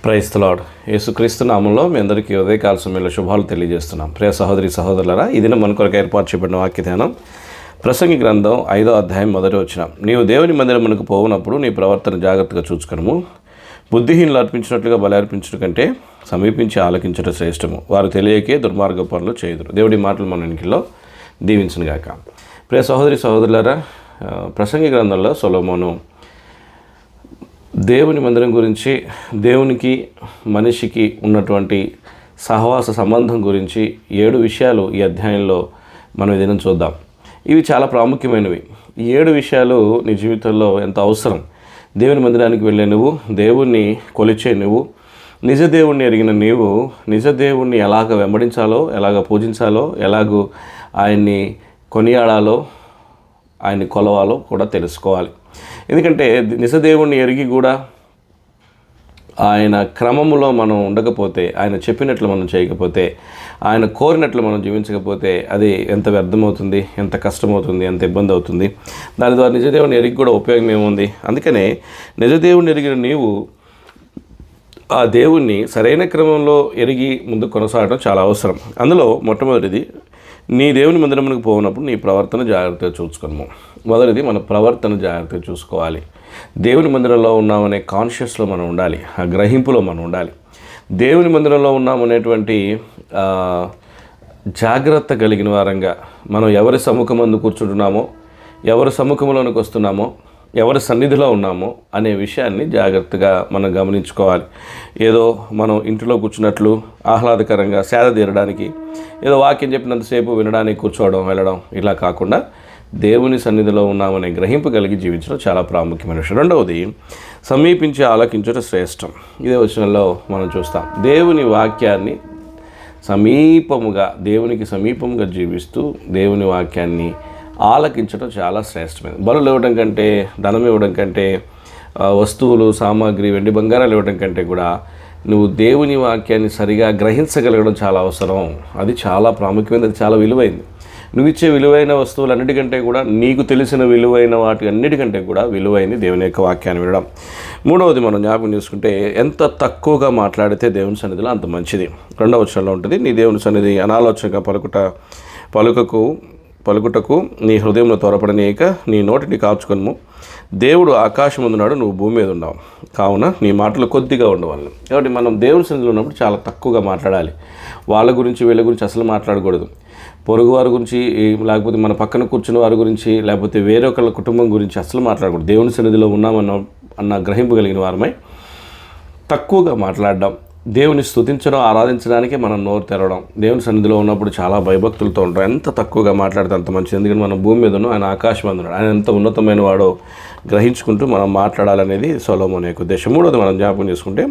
Praise the lord. యేసుక్రీస్తు నామంలో మీ అందరికీ ఉదయకాల సమయంలో శుభాలు తెలియజేస్తున్నాం. ప్రియ సహోదరి సహోదరులారా, ఈ దినం మన కొరకు ఏర్పాటు చేయబడిన వాక్య ధ్యానం ప్రసంగి గ్రంథం 5వ అధ్యాయం 1వ వచనం. నీవు దేవుని మందిరమునకు పోవునప్పుడు నీ ప్రవర్తన జాగ్రత్తగా చూసుకొనుము. బుద్ధిహీనులు అర్పించినట్లుగా బలి అర్పించడం కంటే సమీపించి ఆలకించడం శ్రేష్టము. వారు తెలియకే దుర్మార్గ పనులు చేయుదురు. దేవుడి మాటలు మన ఇంటిలో దీవించునుగాక. ప్రియ సహోదరి సహోదరులారా, ప్రసంగి గ్రంథంలో సొలొమోను దేవుని మందిరం గురించి, దేవునికి మనిషికి ఉన్నటువంటి సహవాస సంబంధం గురించి 7 విషయాలు ఈ అధ్యాయంలో మనం ఏదైనా చూద్దాం. ఇవి చాలా ప్రాముఖ్యమైనవి. ఈ 7 విషయాలు నీ జీవితంలో ఎంత అవసరం. దేవుని మందిరానికి వెళ్ళే నువ్వు, దేవుణ్ణి కొలిచే నువ్వు, నిజ దేవుణ్ణి ఎరిగిన నీవు, నిజ దేవుణ్ణి ఎలాగ వెంబడించాలో, ఎలాగ పూజించాలో, ఎలాగూ ఆయన్ని కొనియాడాలో, ఆయన్ని కొలవాలో కూడా తెలుసుకోవాలి. ఎందుకంటే నిజదేవుణ్ణి ఎరిగి కూడా ఆయన క్రమములో మనం ఉండకపోతే, ఆయన చెప్పినట్లు మనం చేయకపోతే, ఆయన కోరినట్లు మనం జీవించకపోతే అది ఎంత వ్యర్థమవుతుంది, ఎంత కష్టమవుతుంది, ఎంత ఇబ్బంది అవుతుంది. దాని ద్వారా నిజదేవుని ఎరిగి కూడా ఉపయోగం ఏముంది? అందుకనే నిజదేవుని ఎరిగిన నీవు ఆ దేవుణ్ణి సరైన క్రమంలో ఎరిగి ముందు కొనసాగడం చాలా అవసరం. అందులో మొట్టమొదటిది, నీ దేవుని మందిరమునకు పోయినప్పుడు నీ ప్రవర్తన జాగ్రత్తగా చూసుకున్నాము. మొదటిది, మన ప్రవర్తన జాగ్రత్తగా చూసుకోవాలి. దేవుని మందిరంలో ఉన్నామనే కాన్షియస్లో మనం ఉండాలి, ఆ గ్రహింపులో మనం ఉండాలి. దేవుని మందిరంలో ఉన్నామనేటువంటి జాగ్రత్త కలిగిన వారంగా మనం ఎవరి సముఖమందు కూర్చుంటున్నామో, ఎవరి సముఖంలోనికి వస్తున్నామో, ఎవరి సన్నిధిలో ఉన్నామో అనే విషయాన్ని జాగ్రత్తగా మనం గమనించుకోవాలి. ఏదో మనం ఇంటిలో కూర్చున్నట్లు ఆహ్లాదకరంగా సేద తీరడానికి, ఏదో వాక్యం చెప్పినంతసేపు వినడానికి కూర్చోవడం, వెళ్ళడం, ఇలా కాకుండా దేవుని సన్నిధిలో ఉన్నామనే గ్రహింపు కలిగి జీవించడం చాలా ప్రాముఖ్యమైన విషయం. రెండవది, సమీపించి ఆలకించడం శ్రేష్టం. ఇదే వచనంలో మనం చూస్తాం. దేవుని వాక్యాన్ని దేవునికి సమీపముగా జీవిస్తూ దేవుని వాక్యాన్ని ఆలకించడం చాలా శ్రేష్టమైనది. బలులు ఇవ్వడం కంటే, ధనం ఇవ్వడం కంటే, వస్తువులు, సామాగ్రి, వెండి బంగారాలు ఇవ్వడం కంటే కూడా నువ్వు దేవుని వాక్యాన్ని సరిగా గ్రహించగలగడం చాలా అవసరం. అది చాలా ప్రాముఖ్యమైనది, అది చాలా విలువైంది. నువ్వు ఇచ్చే విలువైన వస్తువులన్నిటికంటే కూడా, నీకు తెలిసిన విలువైన వాటి అన్నిటికంటే కూడా విలువైంది దేవుని యొక్క వాక్యాన్ని వినడం. మూడవది, మనం జ్ఞాపకం చేసుకుంటే, ఎంత తక్కువగా మాట్లాడితే దేవుని సన్నిధిలో అంత మంచిది. 2వ వచనంలో ఉంటుంది, నీ దేవుని సన్నిధి అనాలోచనగా పలుకుటకు నీ హృదయంలో త్వరపడనీయక నీ నోటిని కాచుకొనుము. దేవుడు ఆకాశముందున్నాడు, నువ్వు భూమి మీద ఉన్నావు, కావున నీ మాటలు కొద్దిగా ఉండవాలి. కాబట్టి మనం దేవుని సన్నిధిలో ఉన్నప్పుడు చాలా తక్కువగా మాట్లాడాలి. వాళ్ళ గురించి, వీళ్ళ గురించి అసలు మాట్లాడకూడదు. పొరుగు వారి గురించి, లేకపోతే మన పక్కన కూర్చున్న వారి గురించి, లేకపోతే వేరొకళ్ళ కుటుంబం గురించి అసలు మాట్లాడకూడదు. దేవుని సన్నిధిలో ఉన్నామన్న గ్రహింపు కలిగిన వారమై తక్కువగా మాట్లాడడం, దేవుని స్తుతించడం, ఆరాధించడానికి మనం నోరు తెరవడం. దేవుని సన్నిధిలో ఉన్నప్పుడు చాలా భయభక్తులతో ఉంటాం. ఎంత తక్కువగా మాట్లాడితే అంత మంచిది. ఎందుకంటే మనం భూమి మీద ఉన్నాం, ఆయన ఆకాశం మీద ఉన్నాడు. ఆయన ఎంత ఉన్నతమైన వాడో గ్రహించుకుంటూ మనం మాట్లాడాలనేది సొలొమోను యొక్క ఉద్దేశం. మూడోది, మనం జ్ఞాపకం చేసుకుంటే,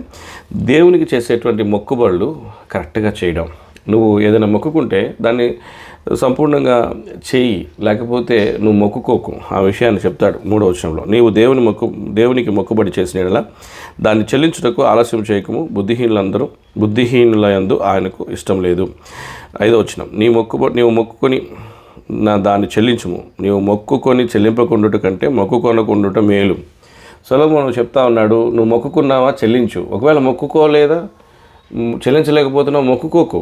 దేవునికి చేసేటువంటి మొక్కుబడులు కరెక్ట్గా చేయడం. నువ్వు ఏదైనా మొక్కుకుంటే దాన్ని సంపూర్ణంగా చేయి, లేకపోతే నువ్వు మొక్కుకోకు. ఆ విషయాన్ని చెప్తాడు 3వ వచనంలో. నీవు దేవునికి మొక్కుబడి చేసిన యెడల దాన్ని చెల్లించుటకు ఆలస్యం చేయకము. బుద్ధిహీనులందు ఆయనకు ఇష్టం లేదు. 5వ వచనం, నీవు మొక్కుకొని దాన్ని చెల్లించుము. నీవు మొక్కుకొని చెల్లింపకుండుట కంటే మొక్కుకొనకుండుట మేలు. సొలొమోను చెప్తా ఉన్నాడు, నువ్వు మొక్కుకున్నావా, చెల్లించు. ఒకవేళ మొక్కుకోలేదా, చెల్లించలేకపోతున్నావు, మొక్కుకోకు.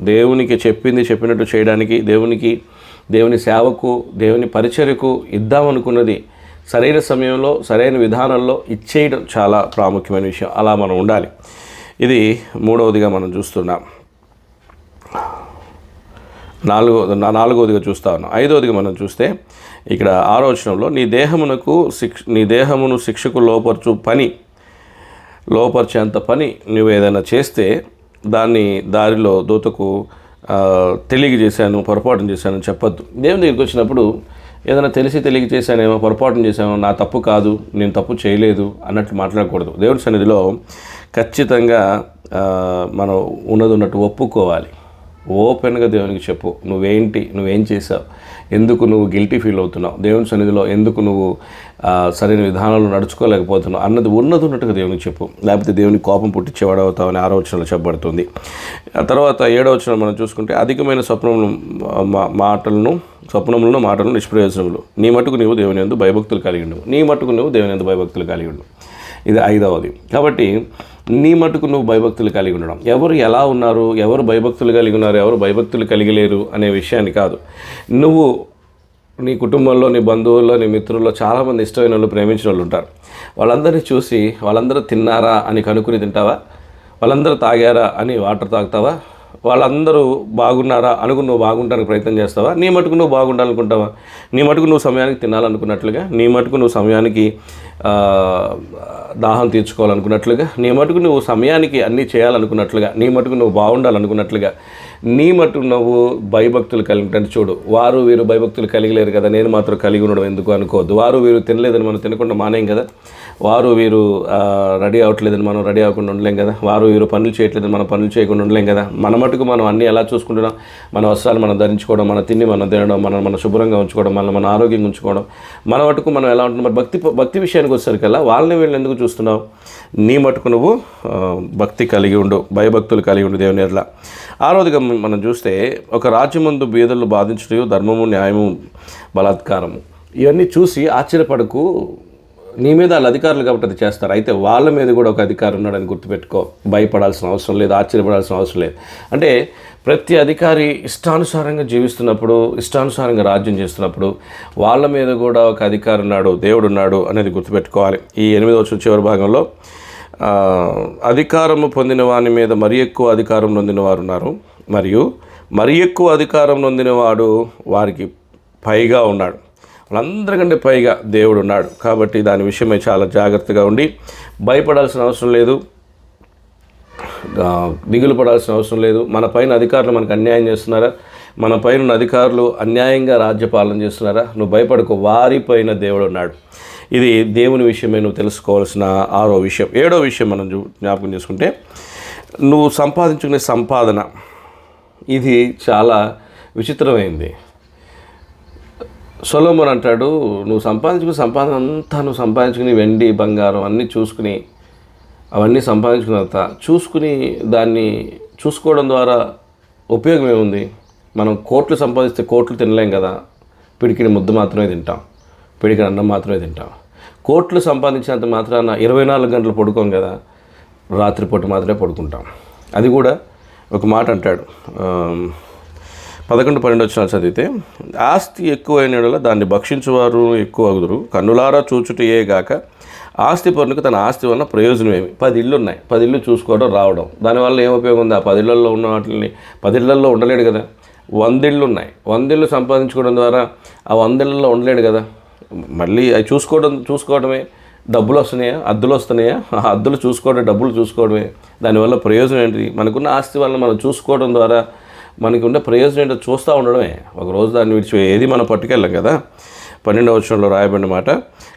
దేవునికి చెప్పినట్టు చేయడానికి, దేవుని సేవకు, దేవుని పరిచర్యకు ఇద్దామనుకున్నది సరైన సమయంలో, సరైన విధానంలో ఇచ్చేయడం చాలా ప్రాముఖ్యమైన విషయం. అలా మనం ఉండాలి. ఇది 3వదిగా మనం చూస్తున్నాం. 4వదిగా చూస్తా ఉన్నాం. 5వదిగా మనం చూస్తే, ఇక్కడ 6వ వచనంలో, నీ దేహమును శిక్షకు లోపరిచేంత పని నువ్వు ఏదైనా చేస్తే దాన్ని దారిలో దూతకు తెలియజేశాను, పొరపాటు చేశాను చెప్పొద్దు. దేవుని దగ్గరికి వచ్చినప్పుడు ఏదైనా తెలియక చేశానేమో, పొరపాటు చేశాను, నా తప్పు కాదు, నేను తప్పు చేయలేదు అన్నట్లు మాట్లాడకూడదు. దేవుడి సన్నిధిలో ఖచ్చితంగా మనం ఉన్నట్టు ఒప్పుకోవాలి. ఓపెన్గా దేవునికి చెప్పు, నువ్వేం చేసావు, ఎందుకు నువ్వు గిల్టీ ఫీల్ అవుతున్నావు, దేవుని సన్నిధిలో ఎందుకు నువ్వు సరైన విధానంలో నడుచుకోలేకపోతున్నావు అన్నది ఉన్నట్టుగా దేవునికి చెప్పు. లేకపోతే దేవుని కోపం పుట్టించేవాడు అవుతావని 6వ వచనంలో చెప్పబడుతుంది. ఆ తర్వాత 7వ వచనం మనం చూసుకుంటే, అధికమైన మాటలను నిష్ప్రయోజనములు. నీ మట్టుకు నువ్వు దేవుని యందు భయభక్తులు కలిగి ఉండు. ఇది 5వది. కాబట్టి నీ మటుకు నువ్వు భయభక్తులు కలిగి ఉండడం. ఎవరు ఎలా ఉన్నారు, ఎవరు భయభక్తులు కలిగి ఉన్నారు, ఎవరు భయభక్తులు కలిగి లేరు అనే విషయాన్ని కాదు. నువ్వు నీ కుటుంబంలో, నీ బంధువుల్లో, నీ మిత్రుల్లో చాలామంది ఇష్టమైన వాళ్ళు, ప్రేమించిన వాళ్ళు ఉంటారు. వాళ్ళందరినీ చూసి వాళ్ళందరూ తిన్నారా అని కనుక్కుని తింటావా? వాళ్ళందరూ తాగారా అని వాటర్ తాగుతావా? వాళ్ళందరూ బాగున్నారా అనుకుని నువ్వు బాగుంటానికి ప్రయత్నం చేస్తావా? నీ మటుకు నువ్వు బాగుండాలనుకుంటావా? నీ మటుకు నువ్వు సమయానికి తినాలనుకున్నట్లుగా, నీ మటుకు నువ్వు సమయానికి దాహం తీర్చుకోవాలనుకున్నట్లుగా, నీ మటుకు నువ్వు సమయానికి అన్నీ చేయాలనుకున్నట్లుగా, నీ మటుకు నువ్వు బాగుండాలనుకున్నట్లుగా, నీ మటుకు నువ్వు భయభక్తులు కలిగి చూడు. వారు వీరు భయభక్తులు కలిగలేరు కదా, నేను మాత్రం కలిగి ఉండడం ఎందుకు అనుకోవద్దు. వారు వీరు తినలేదని మనం తినకుండా మానేం కదా, వారు వీరు రెడీ అవ్వట్లేదని మనం రెడీ అవ్వకుండా ఉండలేం కదా, వారు వీరు పనులు చేయట్లేదని మనం పనులు చేయకుండా ఉండలేం కదా. మన మటుకు మనం అన్నీ ఎలా చూసుకుంటున్నాం? మన వస్త్రాలు మనం ధరించుకోవడం, మన తిండి మనం తినడం, మన శుభ్రంగా ఉంచుకోవడం, మన ఆరోగ్యంగా ఉంచుకోవడం, మన మటుకు మనం ఎలా ఉంటున్నాం? మరి భక్తి విషయానికి వచ్చేసరికల్లా వాళ్ళని వీళ్ళని ఎందుకు చూస్తున్నావు? నీ మటుకు నువ్వు భక్తి కలిగి ఉండు, భయభక్తులు కలిగి ఉండు దేవుని ఎట్లా. 6వదిగా మనం చూస్తే, ఒక రాజ్యమందు బీదలు బాధించడం, ధర్మము, న్యాయము, బలాత్కారము, ఇవన్నీ చూసి ఆశ్చర్యపడకు. నీ మీద వాళ్ళ అధికారులు కాబట్టి అది చేస్తారు. అయితే వాళ్ళ మీద కూడా ఒక అధికారి ఉన్నాడని గుర్తుపెట్టుకో. భయపడాల్సిన అవసరం లేదు, ఆశ్చర్యపడాల్సిన అవసరం లేదు. అంటే ప్రతి అధికారి ఇష్టానుసారంగా జీవిస్తున్నప్పుడు, ఇష్టానుసారంగా రాజ్యం చేస్తున్నప్పుడు వాళ్ళ మీద కూడా ఒక అధికారి ఉన్నాడు, దేవుడు ఉన్నాడు అనేది గుర్తుపెట్టుకోవాలి. ఈ 8వ చివరి భాగంలో అధికారము పొందిన వాని మీద మరి ఎక్కువ అధికారం నొందిన వారు ఉన్నారు, మరియు మరి ఎక్కువ అధికారం నొందినవాడు వారికి పైగా ఉన్నాడు. వాళ్ళందరికంటే పైగా దేవుడు ఉన్నాడు. కాబట్టి దాని విషయమై చాలా జాగ్రత్తగా ఉండి భయపడాల్సిన అవసరం లేదు, దిగులు పడాల్సిన అవసరం లేదు. మన పైన అధికారులు మనకు అన్యాయం చేస్తున్నారా? మన పైన అధికారులు అన్యాయంగా రాజ్యపాలన చేస్తున్నారా? నువ్వు భయపడకు, వారిపైన దేవుడు ఉన్నాడు. ఇది దేవుని విషయమే నువ్వు తెలుసుకోవాల్సిన 6వ విషయం. 7వ విషయం మనం జ్ఞాపకం చేసుకుంటే, నువ్వు సంపాదించుకునే సంపాదన, ఇది చాలా విచిత్రమైంది. సొలొమోను అంటాడు, నువ్వు సంపాదించుకునే సంపాదన అంతా నువ్వు సంపాదించుకుని వెండి, బంగారం అన్నీ చూసుకుని, అవన్నీ సంపాదించుకున్న తర్వాత చూసుకుని దాన్ని చూసుకోవడం ద్వారా ఉపయోగం ఏముంది? మనం కోట్లు సంపాదిస్తే కోట్లు తినలేం కదా, పిడికిని ముద్ద మాత్రమే తింటాం, పిడికిని అన్నం మాత్రమే తింటాం. కోట్లు సంపాదించినంత మాత్రాన 24 గంటలు పడుకోం కదా, రాత్రిపూట మాత్రమే పడుకుంటాం. అది కూడా ఒక మాట అంటాడు, 11-12 చదివితే, ఆస్తి ఎక్కువైన యెడల దాన్ని భక్షించువారు ఎక్కువ అగుదురు, కన్నులారా చూచుటయే గాక ఆస్తి పరునికి తన ఆస్తి వల్ల ప్రయోజనం ఏమి? 10 ఇళ్ళు ఉన్నాయి, 10 ఇళ్ళు చూసుకోవడం రావడం, దానివల్ల ఏం ఉపయోగం ఉంది? ఆ 10 ఇళ్లలో ఉన్న వాటిని 10 ఇళ్లలో ఉండలేడు కదా. 100 ఇళ్ళు ఉన్నాయి, 100 ఇళ్ళు సంపాదించుకోవడం ద్వారా ఆ 100 ఇళ్లలో ఉండలేడు కదా. మళ్ళీ అవి చూసుకోవడమే. డబ్బులు వస్తున్నాయా? అద్దులు వస్తున్నాయా? ఆ అద్దులు చూసుకోవడం, డబ్బులు చూసుకోవడమే. దానివల్ల ప్రయోజనం ఏంటి? మనకున్న ఆస్తి వల్ల మనం చూసుకోవడం ద్వారా మనకి ఉండే ప్రయోజనం ఏంటో చూస్తూ ఉండడమే. ఒకరోజు దాన్ని విడిచి ఏది మనం పట్టుకెళ్ళాం కదా. 12వ వచనంలో రాయబడిన మాట,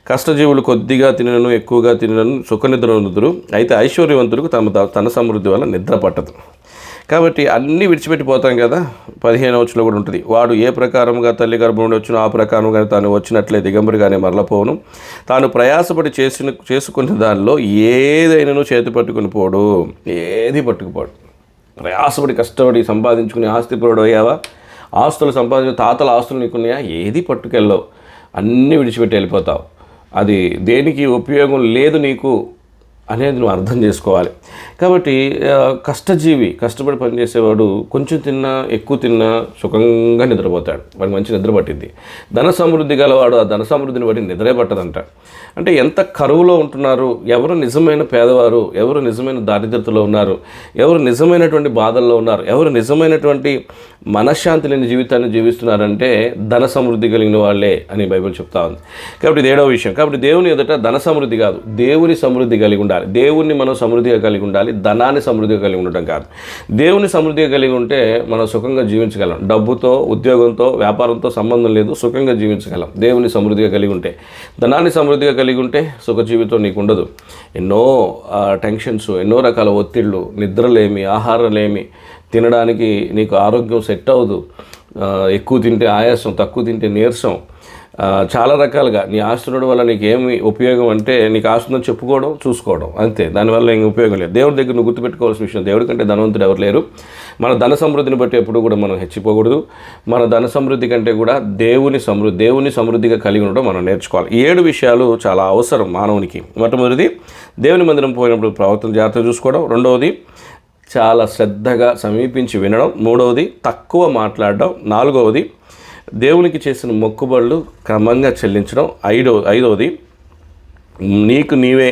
కష్టజీవులు కొద్దిగా తినను ఎక్కువగా తినను సుఖనిద్ర నొందుదురు, అయితే ఐశ్వర్యవంతులకు తన సమృద్ధి వల్ల నిద్ర పట్టదు. కాబట్టి అన్నీ విడిచిపెట్టిపోతాం కదా. 15వ వచనంలో కూడా ఉంటుంది, వాడు ఏ ప్రకారంగా తల్లి గర్భం నుండి వచ్చినో ఆ ప్రకారంగానే తాను వచ్చినట్లే దిగంబరిగానే మరలపోవును, తాను ప్రయాసపడి చేసుకున్న దానిలో ఏదైనాను చేతి పట్టుకుని పోడు, ఏది పట్టుకుపోడు. ప్రయాసపడి కష్టపడి సంపాదించుకుని ఆస్తిపరుడు అయ్యావా? ఆస్తులు సంపాదించిన తాతల ఆస్తులు నీకున్నాయా? ఏది పట్టుకెళ్ళవు, అన్నీ విడిచిపెట్టి వెళ్ళిపోతావు. అది దేనికి ఉపయోగం లేదు నీకు అనేది నువ్వు అర్థం చేసుకోవాలి. కాబట్టి కష్టజీవి, కష్టపడి పనిచేసేవాడు కొంచెం తిన్నా ఎక్కువ తిన్నా సుఖంగా నిద్రపోతాడు, వాడికి మంచి నిద్ర పట్టింది. ధన సమృద్ధి గలవాడు ఆ ధన సమృద్ధిని బట్టి నిద్రే పట్టదంట. అంటే ఎంత కరువులో ఉంటున్నారు, ఎవరు నిజమైన పేదవారు, ఎవరు నిజమైన దారిద్రతలో ఉన్నారు, ఎవరు నిజమైనటువంటి బాధల్లో ఉన్నారు, ఎవరు నిజమైనటువంటి మనశ్శాంతి లేని జీవితాన్ని జీవిస్తున్నారంటే ధన సమృద్ధి కలిగిన వాళ్ళే అని బైబిల్ చెప్తా ఉంది. కాబట్టి ఇది 7వ విషయం. కాబట్టి దేవుని ఎదుట ధన సమృద్ధి కాదు, దేవుని సమృద్ధి కలిగి ఉండాలి. దేవుణ్ణి మనం సమృద్ధిగా కలిగి ఉండాలి, ధనాన్ని సమృద్ధిగా కలిగి ఉండటం కాదు. దేవుని సమృద్ధిగా కలిగి ఉంటే మనం సుఖంగా జీవించగలం. డబ్బుతో, ఉద్యోగంతో, వ్యాపారంతో సంబంధం లేదు, సుఖంగా జీవించగలం దేవుని సమృద్ధిగా కలిగి ఉంటే. ధనాన్ని సమృద్ధిగా కలిగి ఉంటే సుఖ జీవితం నీకు ఉండదు. ఎన్నో టెన్షన్స్, ఎన్నో రకాల ఒత్తిళ్ళు, నిద్రలేమి, ఆహారలేమి, తినడానికి నీకు ఆరోగ్యం సెట్ అవ్వదు, ఎక్కువ తింటే ఆయాసం, తక్కువ తింటే నీరసం, చాలా రకాలుగా నీ ఆస్తునుడు వల్ల నీకు ఏమి ఉపయోగం అంటే నీకు ఆస్తుందని చెప్పుకోవడం, చూసుకోవడం, అంతే. దానివల్ల ఏం ఉపయోగం లేదు. దేవుడి దగ్గర నువ్వు గుర్తుపెట్టుకోవాల్సిన విషయం, దేవుడి కంటే ధనవంతుడు ఎవరు లేరు. మన ధన సమృద్ధిని బట్టి ఎప్పుడు కూడా మనం హెచ్చిపోకూడదు. మన ధన సమృద్ధి కంటే కూడా దేవుని సమృద్ధిగా కలిగి ఉండడం మనం నేర్చుకోవాలి. 7 విషయాలు చాలా అవసరం మానవునికి. మొట్టమొదటిది, దేవుని మందిరం పోయినప్పుడు ప్రవర్తన జాగ్రత్తగా చూసుకోవడం. రెండవది, చాలా శ్రద్ధగా సమీపించి వినడం. మూడవది, తక్కువ మాట్లాడడం. నాలుగవది, దేవునికి చేసిన మొక్కుబడులు క్రమంగా చెల్లించడం. ఐదవది, నీకు నీవే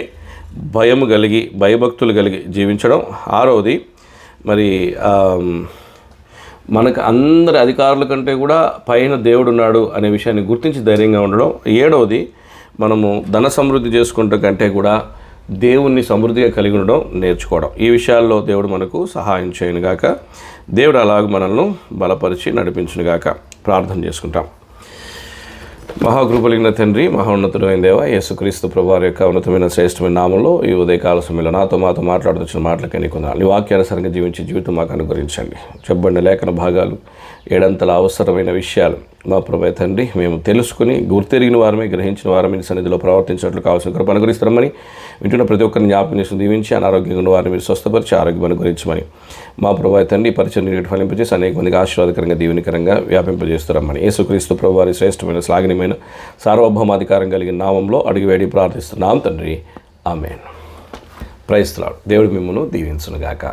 భయభక్తులు కలిగి జీవించడం. ఆరవది, మరి మనకు అందరి అధికారుల కంటే కూడా పైన దేవుడు ఉన్నాడు అనే విషయాన్ని గుర్తించి ధైర్యంగా ఉండడం. ఏడవది, మనము ధన సమృద్ధి చేసుకుంటే కంటే కూడా దేవుణ్ణి సమృద్ధిగా కలిగి ఉండడం నేర్చుకోవడం. ఈ విషయాల్లో దేవుడు మనకు సహాయం చేయనుగాక. దేవుడు అలాగ మనల్ని బలపరిచి నడిపించునుగాక. ప్రార్థన చేసుకుంటాం. మహాకృపలిగిన తండ్రి, మహోన్నతుడైన దేవ, యేసుక్రీస్తు ప్రభువారి యొక్క ఉన్నతమైన శ్రేష్టమైన నామంలో ఈ ఉదయకాల సమయంలో మాతో మాట్లాడుతున్న మాటలకి నీకు వందనాలు. నీ వాక్యానుసారంగా జీవించే జీవితం మాకు అనుగ్రహించండి. చెప్పబడిన లేఖన భాగాలు, 7 అంతల అవసరమైన విషయాలు మా ప్రభు తండ్రి మేము తెలుసుకుని గుర్తెరిగిన వారమే, గ్రహించిన వారమే నీ సన్నిధిలో ప్రవర్తించినట్లు కావాల్సిన కృప అనుగ్రహిస్తారమని వింటున్న ప్రతి ఒక్కరిని జ్ఞాపకం చేసి దీవించి, అనారోగ్యంగా ఉన్న వారిని మీరు స్వస్థపరిచి ఆరోగ్యం అనుగ్రహించమని మా ప్రభు తండ్రి పరిచయం నీటి ఫలింపజేసి అనేక మందికి ఆశీర్వాదకరంగా దీవెనకరంగా వ్యాపింపజేస్తారమ్మని యేసుక్రీస్తు ప్రభువారి శ్రేష్టమైన శ్లాఘనీయమైన సార్వభౌమాధికారం కలిగిన నామంలో అడిగి వేడి ప్రార్థిస్తున్నాం తండ్రి. ఆమేన్. Praise the Lord. దేవుడు మిమ్మల్ని దీవించునుగాక.